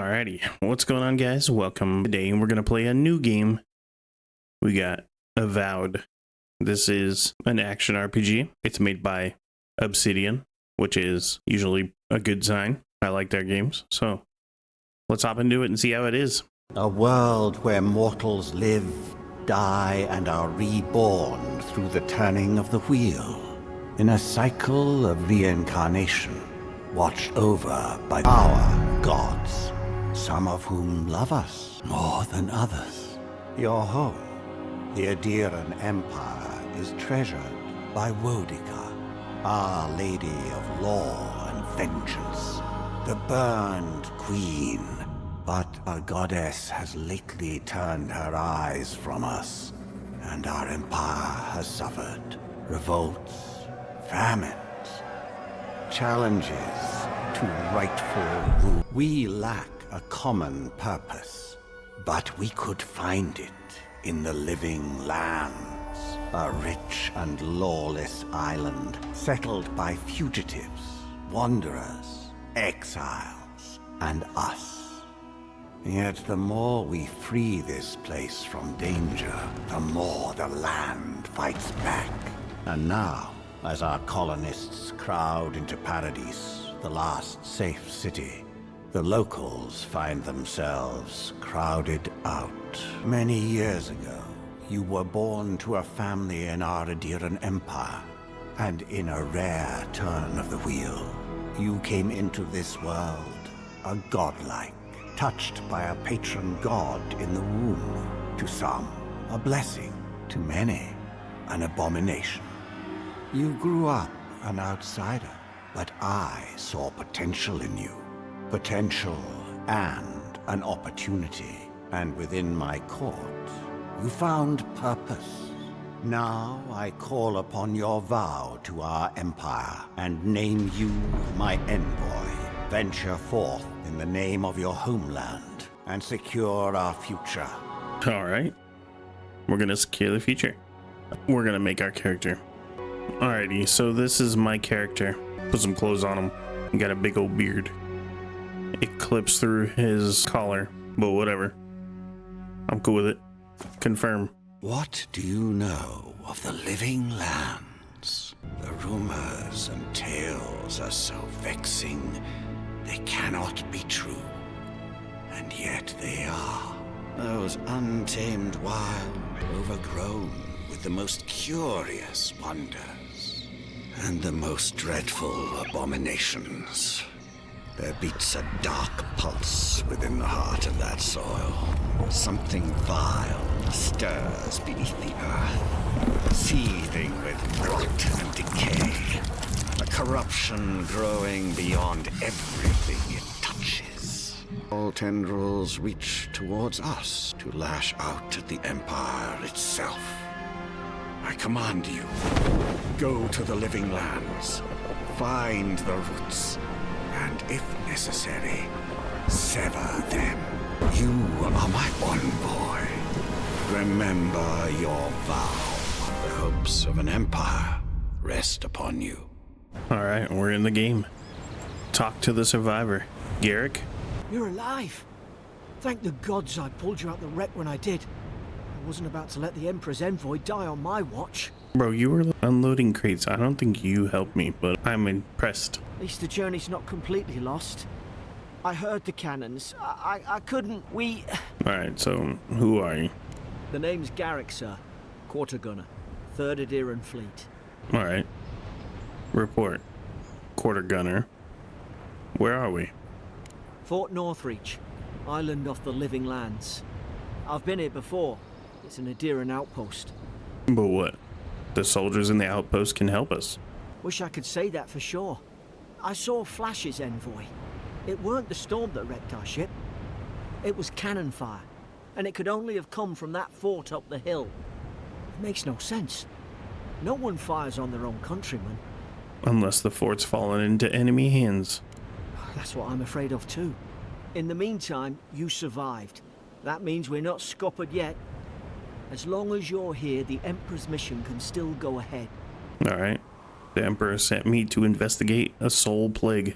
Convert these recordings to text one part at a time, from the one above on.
Alrighty, what's going on, guys? Welcome. Today we're gonna play a new game. We got AVOWED. This is an action RPG. It's made by Obsidian, which is usually a good sign. I like their games, so let's hop into it and see how it is. A world where mortals live, die, and are reborn through the turning of the wheel, in a cycle of reincarnation, watched over by our gods, some of whom love us more than others. Your home, the Adiran Empire, is treasured by Wodica, Our Lady of Law and Vengeance, the burned queen. But our goddess has lately turned her eyes from us, and our empire has suffered revolts, famines, challenges to rightful rule. We lack a common purpose, but we could find it in the Living Lands, a rich and lawless island settled by fugitives, wanderers, exiles, and us. Yet the more we free this place from danger, the more the land fights back. And now, as our colonists crowd into Paradise, the last safe city, the locals find themselves crowded out. Many years ago, you were born to a family in our Adiran Empire, and in a rare turn of the wheel, you came into this world a godlike, touched by a patron god in the womb. To some, a blessing. To many, an abomination. You grew up an outsider, but I saw potential in you. Potential and an opportunity. And within my court, you found purpose. Now I call upon your vow to our empire and name you my envoy. Venture forth in the name of your homeland and secure our future. Alright, we're gonna secure the future. We're gonna make our character. Alrighty, so this is my character. Put some clothes on him. He got a big old beard. It clips through his collar, but whatever. I'm cool with it. Confirm. What do you know of the Living Lands? The rumors and tales are so vexing, they cannot be true. And yet they are. Those untamed wild, overgrown with the most curious wonders and the most dreadful abominations. There beats a dark pulse within the heart of that soil. Something vile stirs beneath the earth, seething with rot and decay. A corruption growing beyond everything it touches. All tendrils reach towards us to lash out at the Empire itself. I command you, go to the Living Lands, find the roots, and if necessary, sever them. You are my one boy. Remember your vow. The hopes of an empire rest upon you. Alright, we're in the game. Talk to the survivor. Garrick? You're alive. Thank the gods I pulled you out the wreck when I did. I wasn't about to let the Emperor's envoy die on my watch. Bro, you were unloading crates. I don't think you helped me, but I'm impressed. At least the journey's not completely lost. I heard the cannons. I couldn't... Alright, so who are you? The name's Garrick, sir. Quarter gunner. 3rd Adiran Fleet. Alright. Report. Quarter gunner. Where are we? Fort Northreach. Island off the Living Lands. I've been here before. It's an Adiran outpost. But what? The soldiers in the outpost can help us. Wish I could say that for sure. I saw flashes, envoy. It weren't the storm that wrecked our ship. It was cannon fire, and it could only have come from that fort up the hill. It makes no sense. No one fires on their own countrymen. Unless the fort's fallen into enemy hands. That's what I'm afraid of too. In the meantime, you survived. That means we're not scuppered yet. As long as you're here, the Emperor's mission can still go ahead. Alright. The Emperor sent me to investigate a soul plague.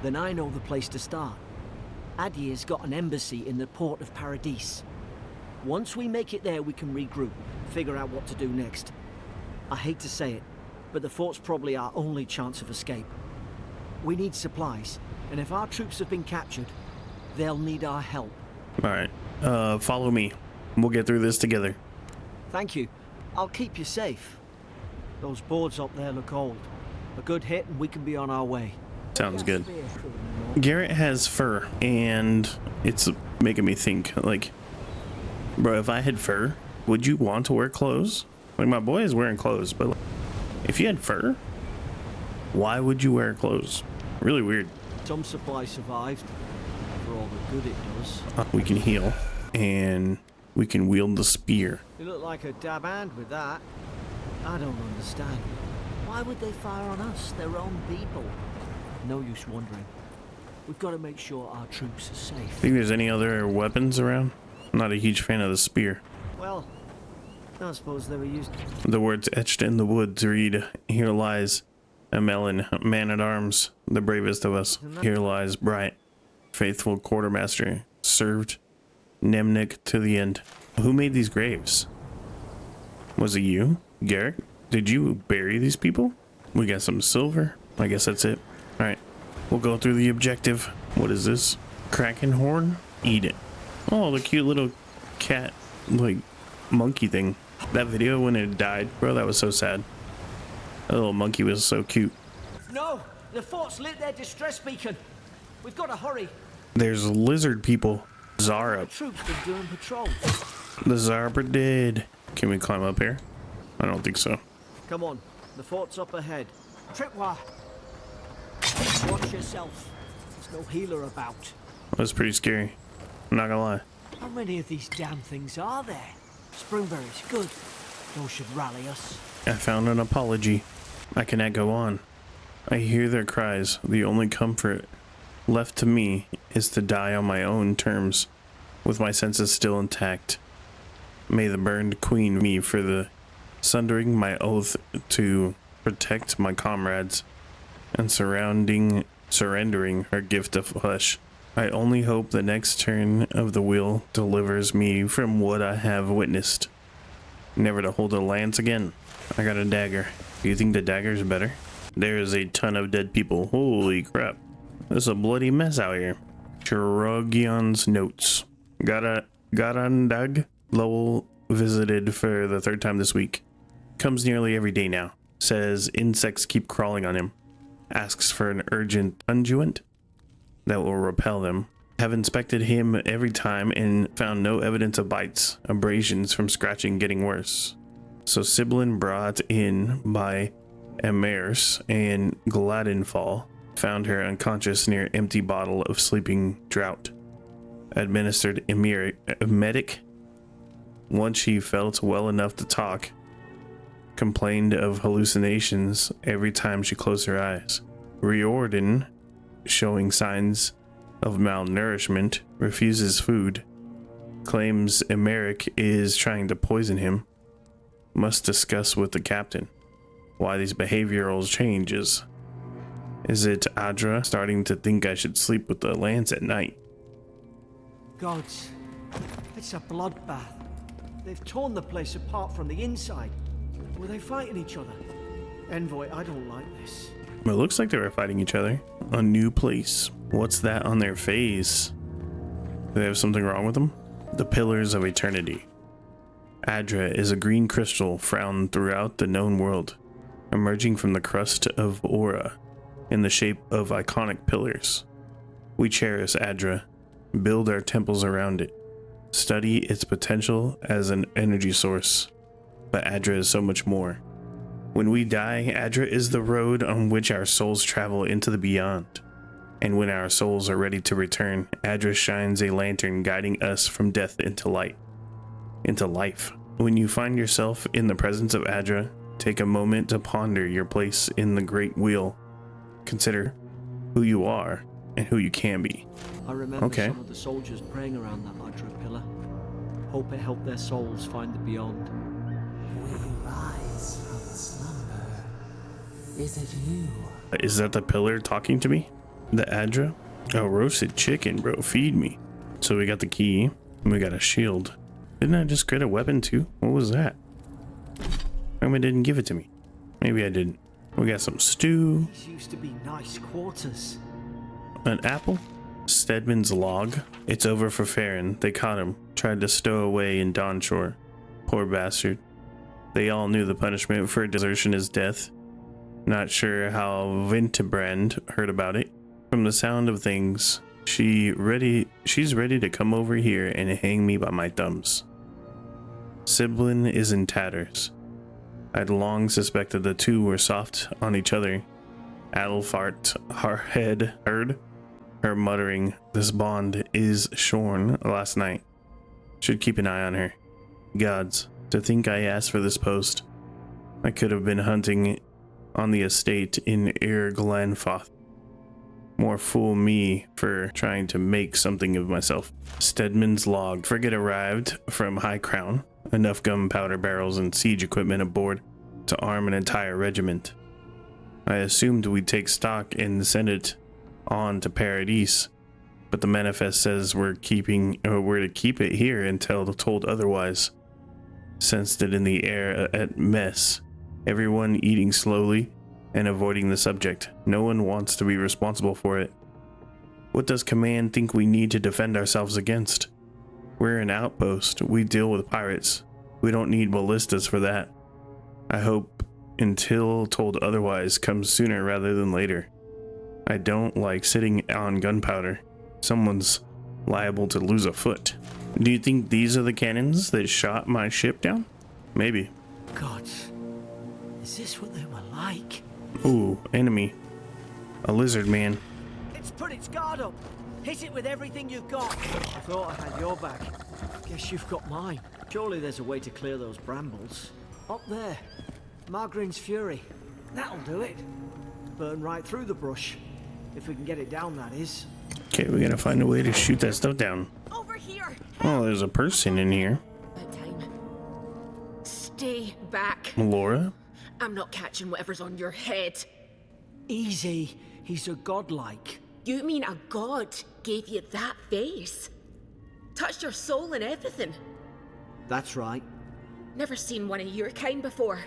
Then I know the place to start. Adir's got an embassy in the port of Paradis. Once we make it there, we can regroup, figure out what to do next. I hate to say it, but the fort's probably our only chance of escape. We need supplies, and if our troops have been captured, they'll need our help. All right, follow me. We'll get through this together. Thank you. I'll keep you safe. Those boards up there look old. A good hit and we can be on our way. Sounds good. Garrett has fur, and it's making me think, like, bro, if I had fur, would you want to wear clothes? Like, my boy is wearing clothes, but like, if you had fur, why would you wear clothes? Really weird. Some supply survived, for all the good it does. We can heal, and we can wield the spear. You look like a dab hand with that. I don't understand. Why would they fire on us, their own people? No use wondering. We've got to make sure our troops are safe. Think there's any other weapons around? I'm not a huge fan of the spear. Well, I suppose they were used. The words etched in the woods read, "Here lies a melon, man at arms, the bravest of us. Here lies Bright, faithful quartermaster, served Nemnik to the end." Who made these graves? Was it you, Garrett? Did you bury these people? We got some silver. I guess that's it. All right, we'll go through the objective. What is this? Kraken horn? Eat it. Oh, the cute little cat, like, monkey thing. That video when it died, bro, that was so sad. That little monkey was so cute. No, the fort's lit their distress beacon. We've got to hurry. There's lizard people. Zara. Troops been doing patrol. The Zara did. Can we climb up here? I don't think so. Come on, the fort's up ahead. Tripwire. Watch yourself. There's no healer about. That's pretty scary. I'm not gonna lie. How many of these damn things are there? Springberries, good. Those should rally us. I found an apology. I cannot go on. I hear their cries. The only comfort left to me is to die on my own terms, with my senses still intact. May the burned queen me for the sundering my oath to protect my comrades and surrendering her gift of flesh. I only hope the next turn of the wheel delivers me from what I have witnessed. Never to hold a lance again. I got a dagger. Do you think the dagger's better? There is a ton of dead people. Holy crap. There's a bloody mess out here. Chirogion's notes. Garandag Lowell visited for the 3rd time this week. Comes nearly every day now. Says insects keep crawling on him. Asks for an urgent unguent that will repel them. Have inspected him every time and found no evidence of bites. Abrasions from scratching getting worse. So Sibyllin brought in by Emaers and Gladenfall found her unconscious near empty bottle of sleeping draught. Administered emetic. Once she felt well enough to talk, complained of hallucinations every time she closed her eyes. Riordan, showing signs of malnourishment, refuses food. Claims Emeric is trying to poison him. Must discuss with the captain why these behavioral changes. Is it Adra starting to think I should sleep with the lance at night? Gods, it's a bloodbath. They've torn the place apart from the inside. Were they fighting each other? Envoy, I don't like this. It looks like they were fighting each other. A new place. What's that on their face? Do they have something wrong with them? The Pillars of Eternity. Adra is a green crystal found throughout the known world, emerging from the crust of Aura in the shape of iconic pillars. We cherish Adra, build our temples around it, study its potential as an energy source. But Adra is so much more. When we die, Adra is the road on which our souls travel into the beyond. And when our souls are ready to return, Adra shines a lantern guiding us from death into light, into life. When you find yourself in the presence of Adra, take a moment to ponder your place in the great wheel. Consider who you are and who you can be. I remember some of the soldiers praying around that Adra pillar. Hope it helped their souls find the beyond. We rise from slumber. Is it you? Is that the pillar talking to me? The Adra? Oh, roasted chicken, bro. Feed me. So we got the key. And we got a shield. Didn't I just get a weapon too? What was that? How come it didn't give it to me? Maybe I didn't. We got some stew. These used to be nice quarters. An apple? Stedman's log. It's over for Farron. They caught him. Tried to stow away in Dawnshore. Poor bastard. They all knew the punishment for desertion is death. Not sure how Winterbrand heard about it. From the sound of things, she's ready to come over here and hang me by my thumbs. Siblin is in tatters. I'd long suspected the two were soft on each other. Adelfart had heard her muttering, "This bond is shorn," last night. Should keep an eye on her. Gods, to think I asked for this post. I could have been hunting on the estate in Glenfoth. More fool me for trying to make something of myself. Stedman's log. Frigate arrived from High Crown. Enough gunpowder barrels and siege equipment aboard to arm an entire regiment. I assumed we'd take stock and send it on to Paradis, but the manifest says we're to keep it here until told otherwise. Sensed it in the air at mess. Everyone eating slowly and avoiding the subject. No one wants to be responsible for it. What does command think we need to defend ourselves against? We're an outpost. We deal with pirates. We don't need ballistas for that. I hope until told otherwise comes sooner rather than later. I don't like sitting on gunpowder. Someone's liable to lose a foot. Do you think these are the cannons that shot my ship down? Maybe. Gods, is this what they were like? Ooh, enemy. A lizard man. It's put its guard up. Hit it with everything you've got. I thought I had your back. Guess you've got mine. Surely there's a way to clear those brambles. Up there. Margarine's Fury. That'll do it. Burn right through the brush. If we can get it down, that is. Okay, we gotta find a way to shoot that stuff down. Over here. Oh, there's a person in here. About time. Stay back. Laura? I'm not catching whatever's on your head. Easy. He's a godlike. You mean a god gave you that face? Touched your soul and everything? That's right. Never seen one of your kind before.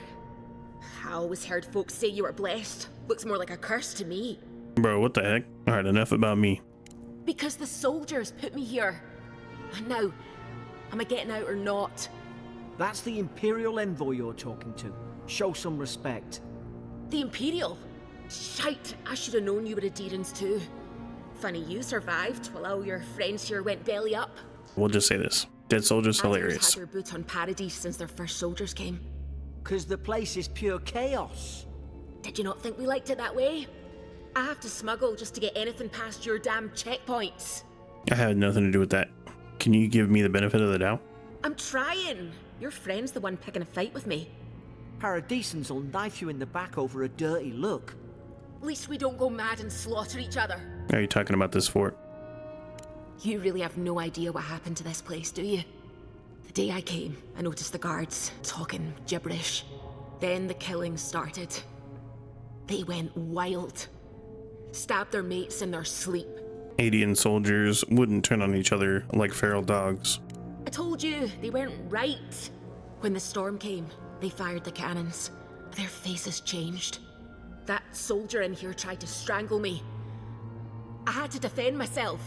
I always heard folks say you were blessed. Looks more like a curse to me. Bro, what the heck? Alright, enough about me. Because the soldiers put me here. And now, am I getting out or not? That's the Imperial envoy you're talking to. Show some respect. The Imperial? Shite, I should have known you were a Deerans too. Funny you survived while all your friends here went belly up. We'll just say this. Dead soldiers hilarious. Had their boot on Paradis since their first soldiers came. 'Cause the place is pure chaos. Did you not think we liked it that way? I have to smuggle just to get anything past your damn checkpoints. I had nothing to do with that. Can you give me the benefit of the doubt? I'm trying. Your friend's the one picking a fight with me. Paradisans will knife you in the back over a dirty look. At least we don't go mad and slaughter each other. Are you talking about this fort? You really have no idea what happened to this place, do you? The day I came, I noticed the guards talking gibberish. Then the killing started. They went wild. Stabbed their mates in their sleep. 80 soldiers wouldn't turn on each other like feral dogs. I told you, they weren't right. When the storm came, they fired the cannons. Their faces changed. That soldier in here tried to strangle me. I had to defend myself.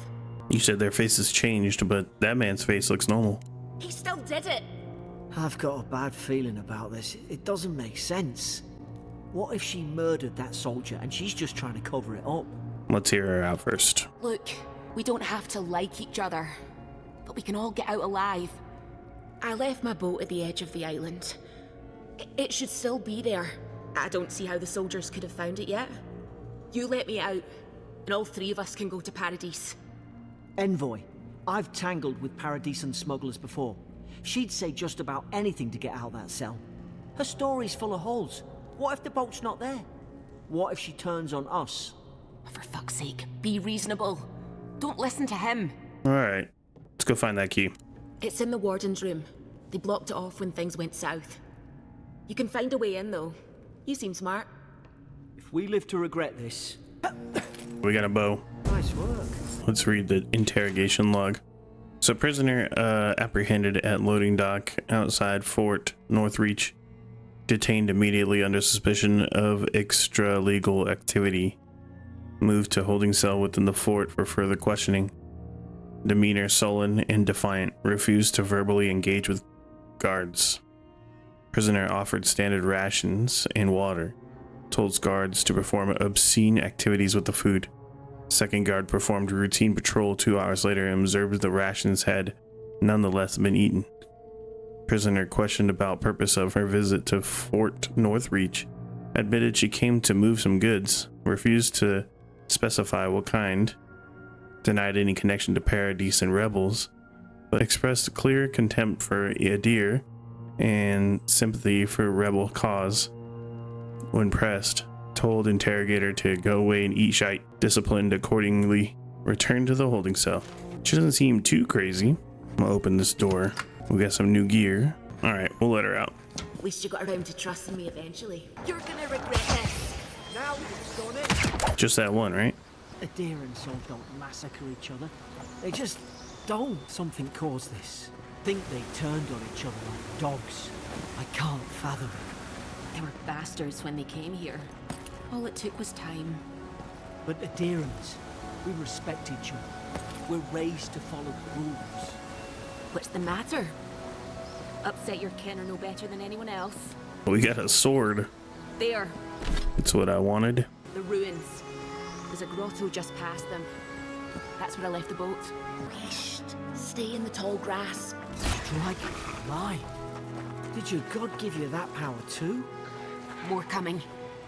You said their faces changed, but that man's face looks normal. He still did it. I've got a bad feeling about this. It doesn't make sense. What if she murdered that soldier and she's just trying to cover it up? Let's hear her out first. Look, we don't have to like each other, but we can all get out alive. I left my boat at the edge of the island. It should still be there. I don't see how the soldiers could have found it yet. You let me out, and all three of us can go to Paradis. Envoy, I've tangled with Paradisan smugglers before. She'd say just about anything to get out that cell. Her story's full of holes. What if the boat's not there? What if she turns on us? For fuck's sake, be reasonable. Don't listen to him. Alright, let's go find that key. It's in the warden's room. They blocked it off when things went south. You can find a way in, though. You seem smart. If we live to regret this... We got a bow. Nice work. Let's read the interrogation log. So, prisoner apprehended at loading dock outside Fort Northreach, detained immediately under suspicion of extra-legal activity, moved to holding cell within the fort for further questioning. Demeanor sullen and defiant, refused to verbally engage with guards. Prisoner offered standard rations and water, told guards to perform obscene activities with the food. Second guard performed routine patrol 2 hours later and observed the rations had nonetheless been eaten. Prisoner questioned about purpose of her visit to Fort Northreach, admitted she came to move some goods, refused to specify what kind, denied any connection to Paradis and rebels, but expressed clear contempt for Adir and sympathy for rebel cause. When pressed, told interrogator to go away and eat shite, disciplined accordingly, returned to the holding cell. She doesn't seem too crazy. I'm gonna open this door. We got some new gear. All right, we'll let her out. At least you got around to trusting me eventually. You're gonna regret this. Now you've done it. Just that one, right? Adir and Sol don't massacre each other. They just don't. Something caused this. Think they turned on each other like dogs. I can't fathom it. They were bastards when they came here. All it took was time. But Adirans, we respect each other. We're raised to follow the rules. What's the matter? Upset your kin are no better than anyone else. We got a sword. There, That's what I wanted. the ruins. There's a grotto just past them. That's where I left the boat. Shh, stay in the tall grass. Strike mine. Did your god give you that power too? More coming.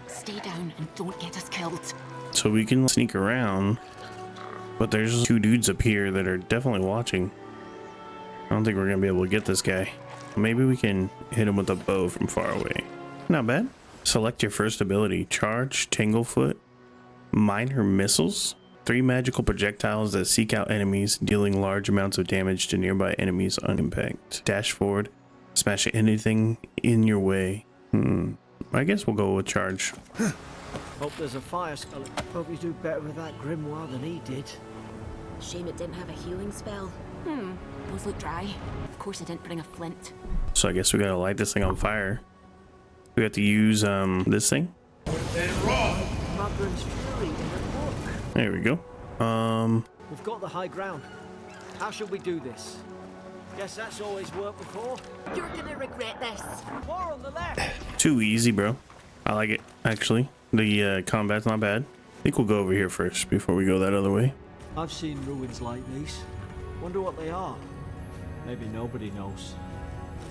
Stay down and don't get us killed. So we can sneak around, but there's 2 dudes up here that are definitely watching. I don't think we're gonna be able to get this guy. Maybe we can hit him with a bow from far away. Not bad. Select your first ability. Charge, Tanglefoot, minor missiles. 3 magical projectiles that seek out enemies, dealing large amounts of damage to nearby enemies on impact. Dash forward, smash anything in your way. I guess we'll go with charge. Hope there's a fire spell. Hope you do better with that grimoire than he did. Shame it didn't have a healing spell. Those look dry. Of course I didn't bring a flint. So I guess we gotta light this thing on fire. We have to use this thing. Magran's Fury in the book. There we go. We've got the high ground. How should we do this? Guess that's always worked before. You're gonna regret this. War on the left. Too easy, bro. I like it, actually. The combat's not bad. I think we'll go over here first before we go that other way. I've seen ruins like these. Wonder what they are. Maybe nobody knows.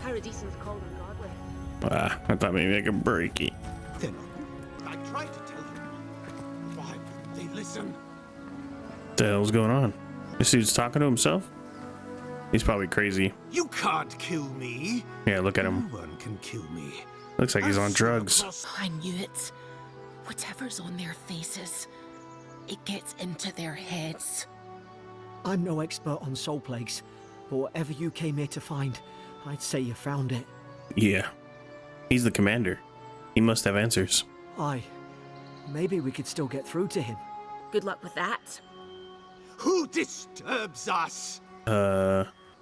Paradisans call them godly. I thought maybe I could break it. They're not. I tried to tell them. Why wouldn't they listen? What the hell's going on? This dude's talking to himself? He's probably crazy. You can't kill me. Yeah, look at him. No one can kill me. Looks like he's on drugs. I knew it. Whatever's on their faces, it gets into their heads. I'm no expert on soul plagues, but whatever you came here to find, I'd say you found it. Yeah. He's the commander. He must have answers. Aye. Maybe we could still get through to him. Good luck with that. Who disturbs us?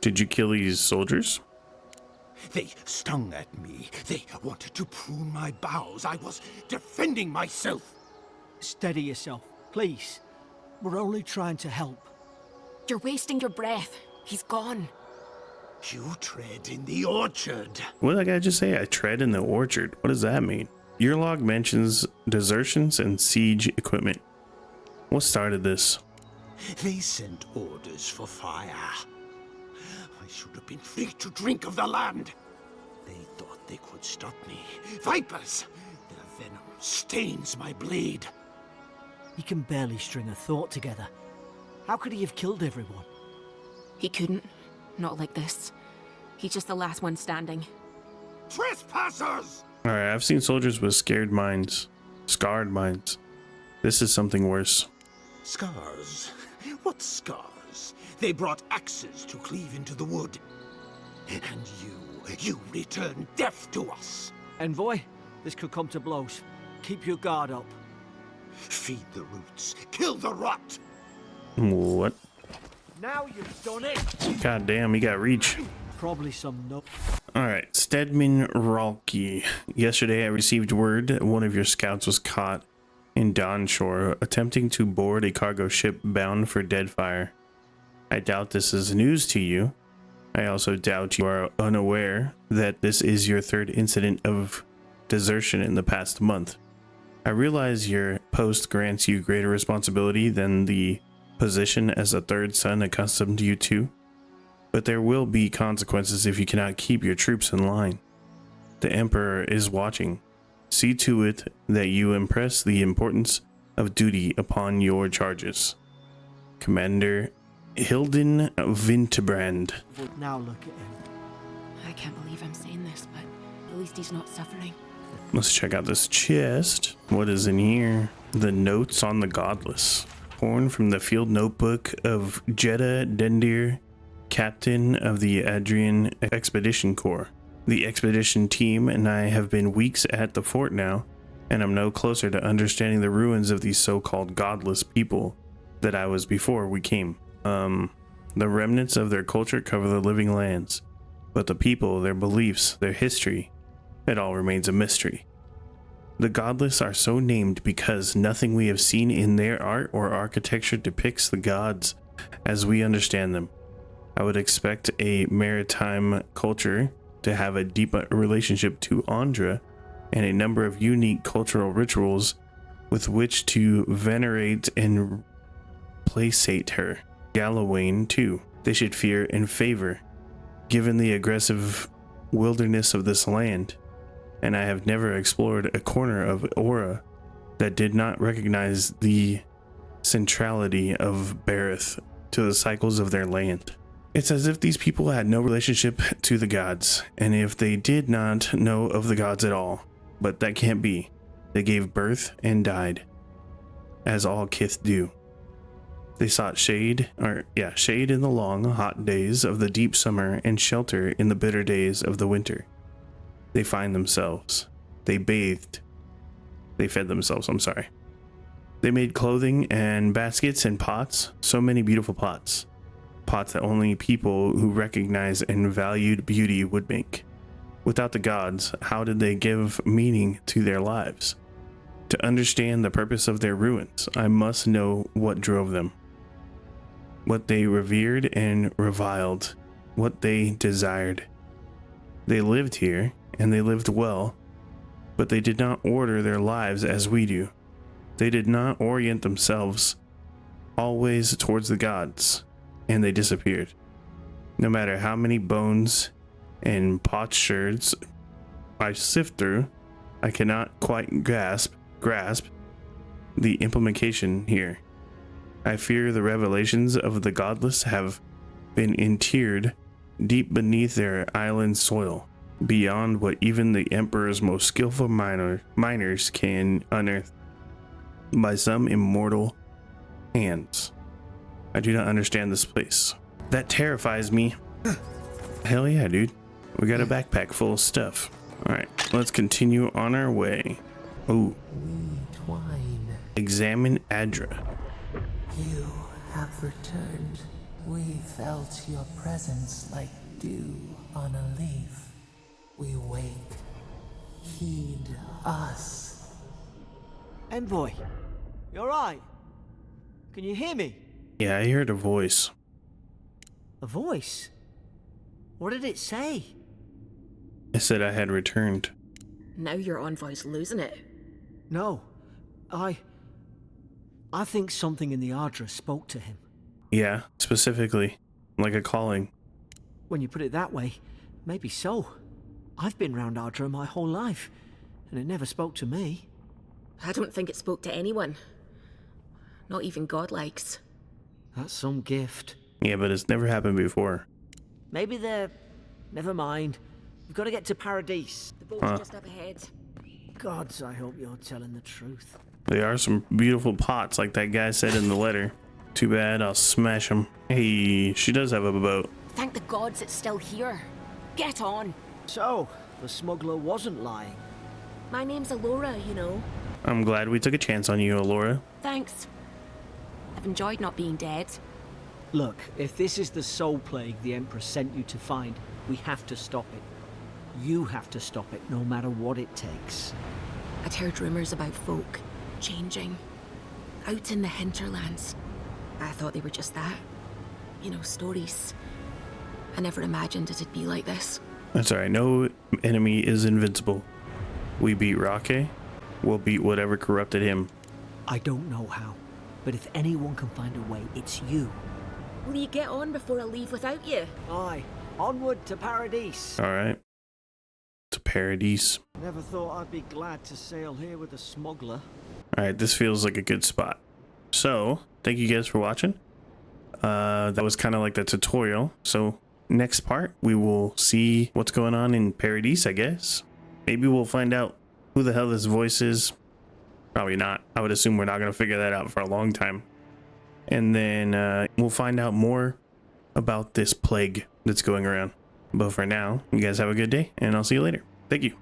Did you kill these soldiers? They stung at me. They wanted to prune my boughs. I was defending myself. Steady yourself, please. We're only trying to help. You're wasting your breath. He's gone. You tread in the orchard. What did that guy just say? I tread in the orchard. What does that mean? Your log mentions desertions and siege equipment. What started this? They sent orders for fire. I should have been free to drink of the land. They thought they could stop me. Vipers! Their venom stains my blade. He can barely string a thought together. How could he have killed everyone? He couldn't. Not like this. He's just the last one standing. Trespassers! Alright, I've seen soldiers with scared minds. Scarred minds. This is something worse. Scars? What scars? They brought axes to cleave into the wood. And you return death to us. Envoy, this could come to blows. Keep your guard up. Feed the roots, kill the rot. What? Now you've done it. God damn, he got reach. Probably some no. Alright, Stedman Ralke. Yesterday I received word that one of your scouts was caught in Dawnshore attempting to board a cargo ship bound for Deadfire. I doubt this is news to you. I also doubt you are unaware that this is your third incident of desertion in the past month. I realize your post grants you greater responsibility than the position as a third son accustomed you to, but there will be consequences if you cannot keep your troops in line. The Emperor is watching. See to it that you impress the importance of duty upon your charges. Commander Hilden Vinterbrand. Now look at him. I can't believe I'm saying this, but at least he's not suffering. Let's check out this chest. What is in here? The notes on the godless. Torn from the field notebook of Jeddah Dendir, captain of the Adrian Expedition Corps. The expedition team and I have been weeks at the fort now, and I'm no closer to understanding the ruins of these so-called godless people that I was before we came. The remnants of their culture cover the living lands, but the people, their beliefs, their history, it all remains a mystery. The godless are so named because nothing we have seen in their art or architecture depicts the gods as we understand them. I would expect a maritime culture to have a deep relationship to Andra and a number of unique cultural rituals with which to venerate and placate her. Gallowayne, too, they should fear and favor, given the aggressive wilderness of this land, and I have never explored a corner of Aura that did not recognize the centrality of Barith to the cycles of their land. It's as if these people had no relationship to the gods, and if they did not know of the gods at all, but that can't be. They gave birth and died, as all kith do. They sought shade in the long, hot days of the deep summer and shelter in the bitter days of the winter. They find themselves. They bathed. They fed themselves, I'm sorry. They made clothing and baskets and pots, so many beautiful pots. Pots that only people who recognize and valued beauty would make. Without the gods, how did they give meaning to their lives? To understand the purpose of their ruins, I must know what drove them. What they revered and reviled, what they desired. They lived here, and they lived well, but they did not order their lives as we do. They did not orient themselves always towards the gods, and they disappeared. No matter how many bones and potsherds I sift through, I cannot quite grasp the implication here. I fear the revelations of the godless have been interred deep beneath their island soil, beyond what even the Emperor's most skillful miners can unearth by some immortal hands. I do not understand this place. That terrifies me. Hell yeah, dude. We got a backpack full of stuff. Alright, let's continue on our way. Ooh. We twine. Examine Adra. You have returned. We felt your presence like dew on a leaf. We wake. Heed us. Envoy, you alright? Can you hear me? Yeah, I heard a voice. A voice? What did it say? It said I had returned. Now your envoy's losing it. No, I think something in the Ardra spoke to him. Yeah, specifically, like a calling. When you put it that way, maybe so. I've been round Ardra my whole life, and it never spoke to me. I don't think it spoke to anyone. Not even godlikes. That's some gift. Yeah, but it's never happened before. Maybe they're... Never mind. We've got to get to Paradise. The boat's just up ahead. Gods, I hope you're telling the truth. There are some beautiful pots, like that guy said in the letter. Too bad, I'll smash them. Hey, she does have a boat. Thank the gods it's still here. Get on. So, the smuggler wasn't lying. My name's Alora, you know. I'm glad we took a chance on you, Alora. Thanks. I've enjoyed not being dead. Look, if this is the soul plague the Emperor sent you to find, we have to stop it. You have to stop it, no matter what it takes. I'd heard rumors about folk changing out in the hinterlands. I thought they were just that. You know, stories. I never imagined it'd be like this. That's alright. No enemy is invincible. We beat Roque. We'll beat whatever corrupted him. I don't know how, but if anyone can find a way, it's you. Will you get on before I leave without you? Aye, onward to Paradise. Alright. To Paradise. Never thought I'd be glad to sail here with a smuggler. Alright, this feels like a good spot. So, thank you guys for watching. That was kind of like the tutorial. So, next part, we will see what's going on in Paradise, I guess. Maybe we'll find out who the hell this voice is. Probably not. I would assume we're not going to figure that out for a long time. And then we'll find out more about this plague that's going around. But for now, you guys have a good day, and I'll see you later. Thank you.